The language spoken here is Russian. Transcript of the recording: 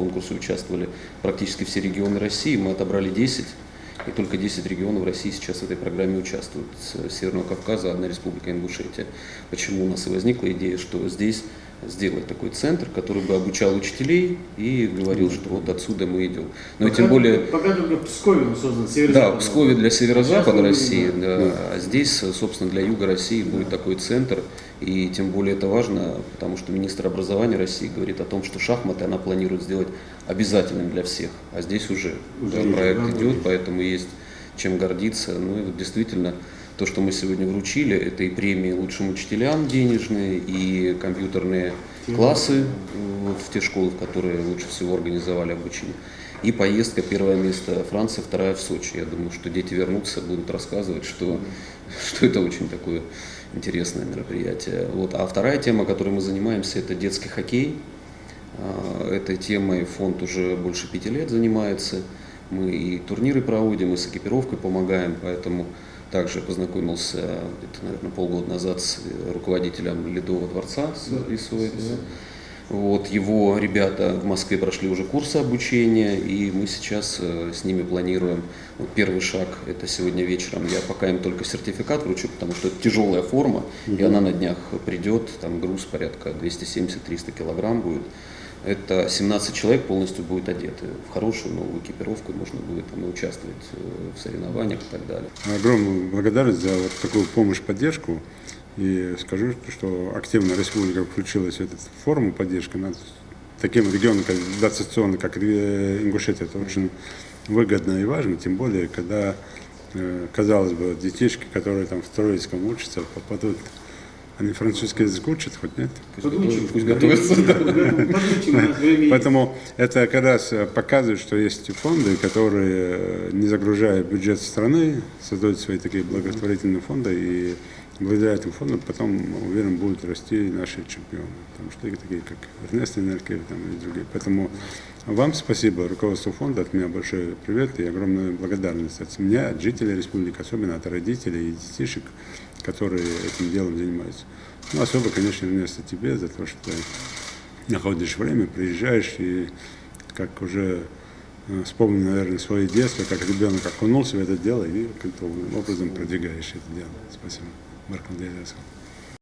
конкурсе участвовали практически все регионы России, мы отобрали 10, и только 10 регионов России сейчас в этой программе участвуют. С Северного Кавказа одна республика Ингушетия. Почему у нас и возникла идея, что здесь сделать такой центр, который бы обучал учителей и говорил, что вот отсюда мы идем. Но пока тем более... Пока только в Пскове он создан, Да, в Пскове для северо-запада России, да. а здесь, собственно, для юга России будет такой центр. И тем более это важно, потому что министр образования России говорит о том, что шахматы она планирует сделать обязательным для всех. А здесь уже проект идет, поэтому есть чем гордиться. Ну и вот действительно, то, что мы сегодня вручили, это и премии лучшим учителям денежные, и компьютерные классы в те школы, в которые лучше всего организовали обучение. И поездка, первое место Франция, вторая в Сочи. Я думаю, что дети вернутся, будут рассказывать, что это очень такое интересное мероприятие. Вот. А вторая тема, которой мы занимаемся, это детский хоккей. Этой темой фонд уже больше 5 лет занимается. Мы и турниры проводим, и с экипировкой помогаем, поэтому также познакомился где-то, наверное, полгода назад с руководителем Ледового дворца из СОЭ. Вот, его ребята в Москве прошли уже курсы обучения, и мы сейчас с ними планируем. Вот первый шаг – это сегодня вечером. Я пока им только сертификат вручу, потому что это тяжелая форма, и она на днях придет, там груз порядка 270-300 килограмм будет. Это 17 человек полностью будут одеты в хорошую новую экипировку, можно будет там участвовать в соревнованиях и так далее. Огромную благодарность за вот такую помощь, поддержку. И скажу, что активно республика включилась в эту форму поддержки. Таким регионам, как дотационно, как Ингушетия, это очень выгодно и важно, тем более, когда, казалось бы, детишки, которые там в Троицком учатся, попадут. Они французский язык учат, хоть нет? Пусть готовятся. Поэтому это как раз показывает, что есть фонды, которые, не загружая бюджет страны, создают свои такие благотворительные фонды, и благодаря этим фондам потом, уверен, будут расти наши чемпионы. Потому что такие, как Эрнест Энеркель и другие. Поэтому вам спасибо, руководству фонда, от меня большой привет и огромная благодарность от меня, от жителей республики, особенно от родителей и детишек, которые этим делом занимаются. Ну, особо, конечно, Эрнест, тебе за то, что ты находишь время, приезжаешь и, как уже вспомнил, наверное, свое детство, как ребенок окунулся в это дело и каким-то образом продвигаешь это дело. Спасибо. Марк Андреевич.